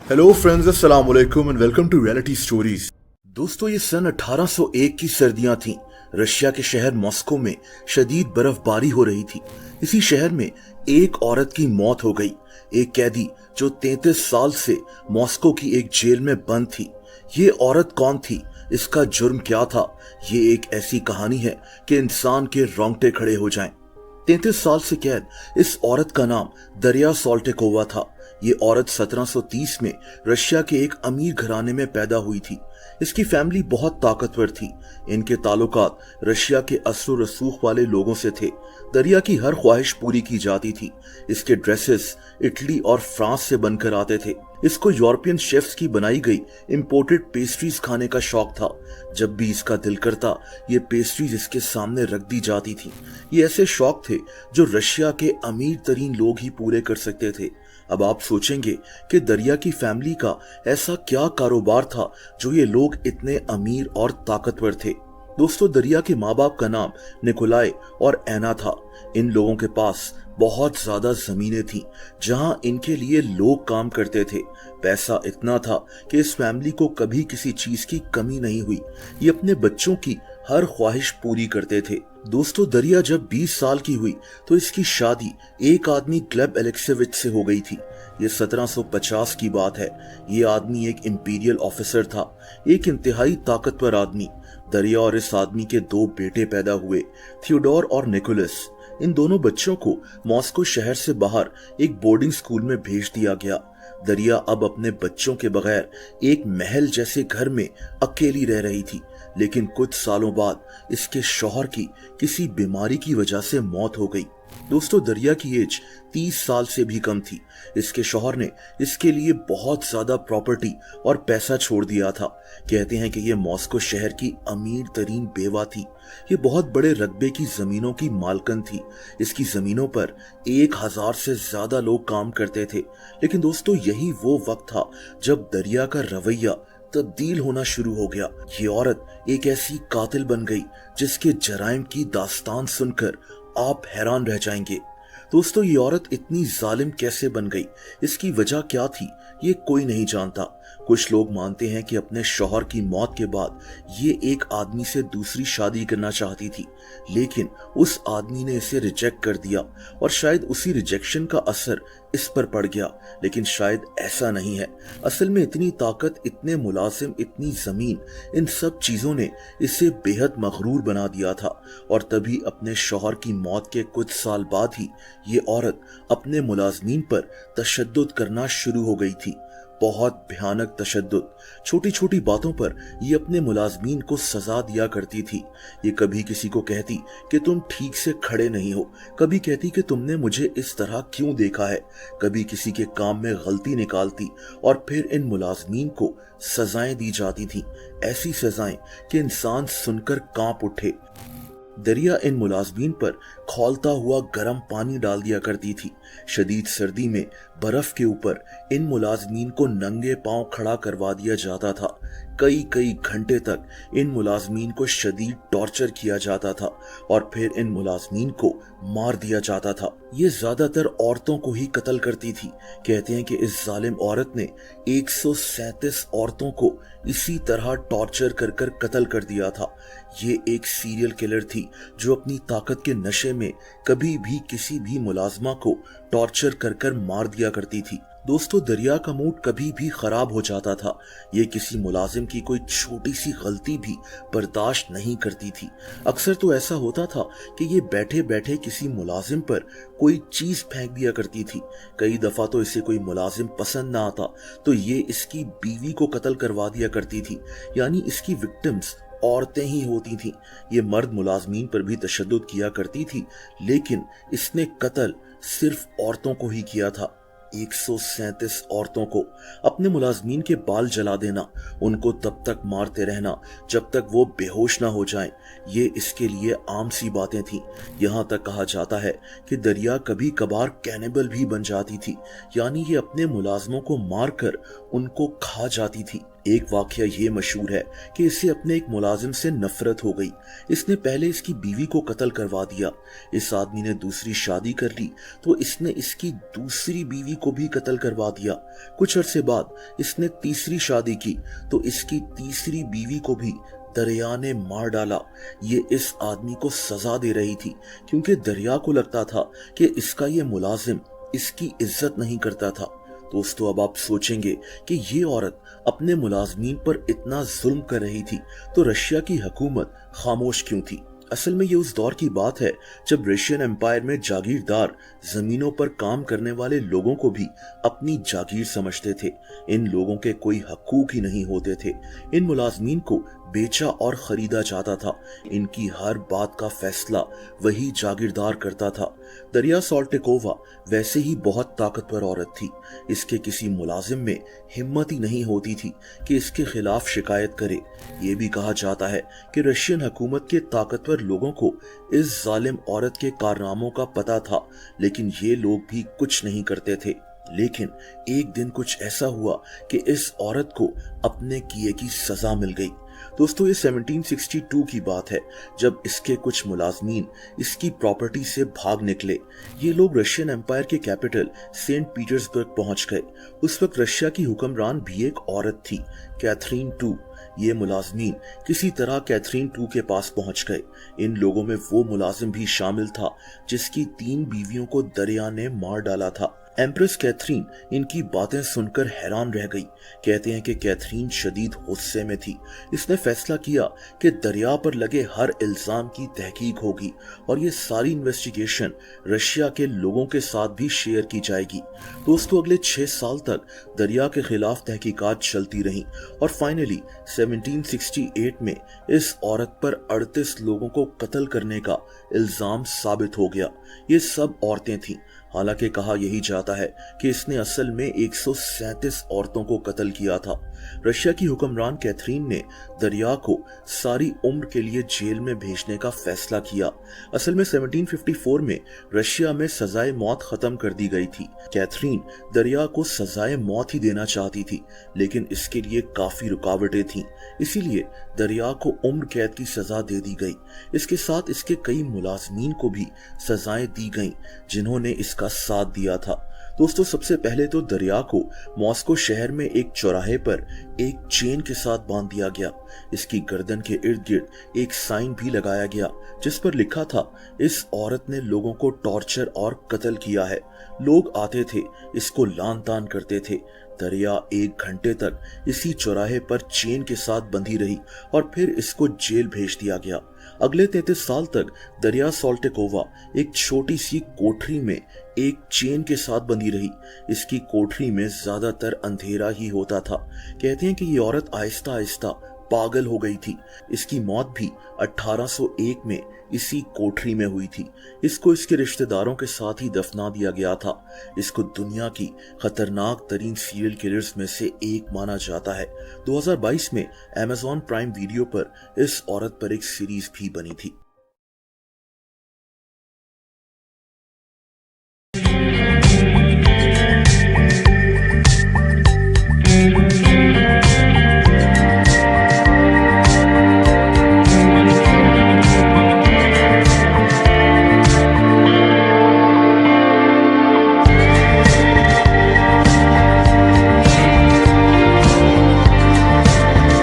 Hello friends, अस्सलाम वालेकुम and welcome to reality stories. दोस्तों, ये सन 1801 की सर्दियां थीं। रशिया के शहर मॉस्को में शदीद बर्फबारी हो रही थी। इसी शहर में एक औरत की मौत हो गई। एक कैदी जो 33 साल से मॉस्को की एक जेल में बंद थी। ये औरत कौन थी, इसका जुर्म क्या था? ये एक ऐसी कहानी है कि इंसान के रोंगटे खड़े हो जाएं। 33 साल से कैद इस औरत का नाम दरिया सोल्टेकोवा था। ये औरत 1730 में रशिया के एक अमीर घराने में पैदा हुई थी। इसकी फैमिली बहुत ताकतवर थी। इनके ताल्लुकात रशिया के असर रसूख वाले लोगों से थे। दरिया की हर ख्वाहिश पूरी की जाती थी। इसके ड्रेसेस इटली और फ्रांस से बनकर आते थे। इसको यूरोपियन शेफ्स की बनाई गई इंपोर्टेड पेस्ट्रीज खाने का शौक था। जब भी इसका दिल करता, ये पेस्ट्रीज इसके सामने रख दी जाती थी। ये ऐसे शौक थे जो रशिया के अमीर तरीन लोग ही पूरे कर सकते थे। अब आप सोचेंगे कि दरिया की फैमिली का ऐसा क्या कारोबार था जो ये लोग इतने अमीर और ताकतवर थे। दोस्तों, दरिया के माँ बाप का नाम निकोलाई और एना था। इन लोगों के पास बहुत ज्यादा जमीनें थीं जहां इनके लिए लोग काम करते थे। पैसा इतना था कि इस फैमिली को कभी किसी चीज की कमी नहीं हुई। ये अपने बच्चों की हर ख्वाहिश पूरी करते थे। दोस्तों, दरिया जब 20 साल की हुई तो इसकी शादी एक आदमी ग्लेब एलेक्सेविच से हो गई थी। ये 1750 की बात है। ये आदमी एक इंपीरियल ऑफिसर था, एक इंतहाई ताकतवर आदमी। दरिया और इस आदमी के 2 बेटे पैदा हुए, थियोडोर और निकोलस। इन दोनों बच्चों को मॉस्को शहर से बाहर एक बोर्डिंग स्कूल में भेज दिया गया। दरिया अब अपने बच्चों के बगैर एक महल जैसे घर में अकेली रह रही थी। लेकिन कुछ सालों बाद इसके शौहर की किसी बीमारी की वजह से मौत हो गई। दोस्तों, दरिया की एज 30 साल से भी कम थी। इसके शौहर ने इसके लिए बहुत ज्यादा प्रॉपर्टी और पैसा छोड़ दिया था। कहते हैं कि ये मॉस्को शहर की अमीर तरीन बेवा थी। ये बहुत बड़े रकबे की जमीनों की मालकन थी। इसकी जमीनों पर 1000 से ज्यादा लोग काम करते थे। लेकिन दोस्तों, यही वो वक्त था जब दरिया का रवैया तब्दील होना शुरू हो गया। ये औरत एक ऐसी कातिल बन गई जिसके जराइम की दास्तान सुनकर आप हैरान रह जाएंगे। दोस्तों, ये औरत इतनी जालिम कैसे बन गई, इसकी वजह क्या थी, ये कोई नहीं जानता। कुछ लोग मानते हैं कि अपने शौहर की मौत के बाद ये एक आदमी से दूसरी शादी करना चाहती थी, लेकिन उस आदमी ने इसे रिजेक्ट कर दिया और शायद उसी रिजेक्शन का असर इस पर पड़ गया। लेकिन शायद ऐसा नहीं है। असल में इतनी ताकत, इतने मुलाजिम, इतनी जमीन, इन सब चीजों ने इसे बेहद मगरूर बना दिया था। और तभी अपने शौहर की मौत के कुछ साल बाद ही ये औरत अपने मुलाजमीन पर तशद्दुद करना शुरू हो गई थी। बहुत भयानक तशद्दुद। छोटी छोटी बातों पर ये अपने मुलाजमीन को सजा दिया करती थी। ये कभी किसी को कहती कि तुम ठीक से खड़े नहीं हो, कभी कहती कि तुमने मुझे इस तरह क्यों देखा है, कभी किसी के काम में गलती निकालती और फिर इन मुलाजमीन को सजाएं दी जाती थी। ऐसी सजाएं कि इंसान सुनकर कांप उठे। दरिया इन मुलाजमीन पर खौलता हुआ गर्म पानी डाल दिया करती थी। शदीद सर्दी में बर्फ के ऊपर इन मुलाजमीन को नंगे पांव खड़ा करवा दिया जाता था। कई घंटे तक इन मुलाजमीन को शदीद टॉर्चर किया जाता था और फिर इन मुलाजमीन को मार दिया जाता था। ये ज्यादातर औरतों को ही कत्ल करती थी। कहते हैं कि इस जालिम औरत ने 137 औरतों को इसी तरह टॉर्चर कर कर कत्ल कर दिया था। ये एक सीरियल किलर थी जो अपनी ताकत के नशे में कभी भी किसी भी मुलाजमा को टॉर्चर कर कर मार दिया करती थी। दोस्तों, दरिया का मूड कभी भी खराब हो जाता था। ये किसी मुलाजिम की कोई छोटी सी गलती भी बर्दाश्त नहीं करती थी। अक्सर तो ऐसा होता था कि ये बैठे बैठे किसी मुलाजिम पर कोई चीज फेंक दिया करती थी। कई दफा तो इसे कोई मुलाजिम पसंद ना आता तो ये इसकी बीवी को कत्ल करवा दिया करती थी। यानी इसकी विक्टिम्स औरतें ही होती थीं। ये मर्द मुलाजमीन पर भी तशद्दुद किया करती थी, लेकिन इसने कत्ल सिर्फ औरतों को ही किया था। 137 औरतों को। अपने मुलाजमीन के बाल जला देना, उनको तब तक मारते रहना जब तक वो बेहोश ना हो जाएं, ये इसके लिए आम सी बातें थीं। यहाँ तक कहा जाता है कि दरिया कभी कभार कैनिबल भी बन जाती थी, यानी ये अपने मुलाजमों को मारकर उनको खा जाती थी। एक वाकया ये मशहूर है कि इसे अपने एक मुलाजिम से नफरत हो गई। इसने पहले इसकी बीवी को कत्ल करवा दिया। इस आदमी ने दूसरी शादी कर ली तो इसने इसकी दूसरी बीवी को भी कत्ल करवा दिया। कुछ अरसे बाद इसने तीसरी शादी की तो इसकी तीसरी बीवी को भी दरिया ने मार डाला। ये इस आदमी को सजा दे रही थी क्योंकि दरिया को लगता था कि इसका ये मुलाजिम इसकी इज्जत नहीं करता था। दोस्तों, अब आप सोचेंगे कि ये औरत अपने मुलाजमीन पर इतना जुल्म कर रही थी तो रशिया की हुकूमत खामोश क्यों थी? असल में ये उस दौर की बात है जब रशियन एम्पायर में जागीरदार जमीनों पर काम करने वाले लोगों को भी अपनी जागीर समझते थे। इन लोगों के कोई हकूक ही नहीं होते थे। इन मुलाजमीन को बेचा और खरीदा जाता था। इनकी हर बात का फैसला वही जागीरदार करता था। दरिया साल्टिकोवा वैसे ही बहुत ताकतवर औरत थी। इसके किसी मुलाजिम में हिम्मत ही नहीं होती थी कि इसके खिलाफ शिकायत करे। ये भी कहा जाता है कि रशियन हुकूमत के ताकतवर लोगों को इस जालिम औरत के कारनामों का पता था, लेकिन ये लोग भी कुछ नहीं करते थे। लेकिन एक दिन कुछ ऐसा हुआ कि इस औरत को अपने किए की सजा मिल गई। दोस्तों, ये 1762 की बात है जब इसके कुछ मुलाजमीन इसकी प्रॉपर्टी से भाग निकले। ये लोग रशियन एम्पायर के कैपिटल सेंट पीटर्सबर्ग पहुंच गए। उस वक्त रशिया की हुक्मरान भी एक औरत थी, कैथरीन टू। ये मुलाजमीन किसी तरह कैथरीन टू के पास पहुंच गए। इन लोगों में वो मुलाजिम भी शामिल था जिसकी 3 बीवियों को दरिया ने मार डाला था। एम्प्रेस कैथरीन इनकी बातें सुनकर हैरान रह गई। कहते हैं कि कैथरीन शदीद गुस्से में थी। इसने फैसला किया कि दरिया पर लगे हर इल्जाम की तहकीक होगी और ये सारी इन्वेस्टिगेशन रशिया के लोगों के साथ भी शेयर की जाएगी। दोस्तों, अगले 6 साल तक दरिया के खिलाफ तहकीकात चलती रहीं और फाइनली 1768 में इस औरत पर 38 लोगों को कत्ल करने का इल्जाम साबित हो गया। ये सब औरतें थीं। हालांकि कहा यही जाता है कि इसने असल में 137 औरतों को कत्ल किया था। रशिया की हुक्मरान कैथरीन ने दरिया को सारी उम्र के लिए जेल में भेजने का फैसला किया। असल में 1754 में रशिया में सजाए मौत खत्म कर दी गई थी। कैथरीन दरिया को सजाए मौत ही देना चाहती थी, लेकिन इसके लिए काफी रुकावटें थीं। इसीलिए दरिया को उम्र कैद की सजा दे दी गई। इसके साथ इसके कई मुलाजमीन को भी सजाएं दी गईं जिन्होंने इसका साथ दिया था। दोस्तों, सबसे पहले तो दरिया को मॉस्को शहर में एक चौराहे पर एक चेन के साथ बांध दिया गया। इसकी गर्दन के इर्द गिर्द एक साइन भी लगाया गया जिस पर लिखा था, इस औरत ने लोगों को टॉर्चर और कत्ल किया है। लोग आते थे, इसको लान तान करते थे। दरिया 1 घंटे तक इसी चौराहे पर चेन के साथ बंधी रही और फिर इसको जेल भेज दिया गया। अगले 33 साल तक दरिया साल्टिकोवा एक छोटी सी कोठरी में एक चेन के साथ बंधी रही। इसकी कोठरी में ज्यादातर अंधेरा ही होता था। कहते हैं कि ये औरत आहिस्ता आहिस्ता पागल हो गई थी। इसकी मौत भी 1801 में इसी कोठरी में हुई थी। इसको इसके रिश्तेदारों के साथ ही दफना दिया गया था। इसको दुनिया की खतरनाक तरीन सीरियल किलर्स में से एक माना जाता है। 2022 में अमेज़न प्राइम वीडियो पर इस औरत पर एक सीरीज भी बनी थी।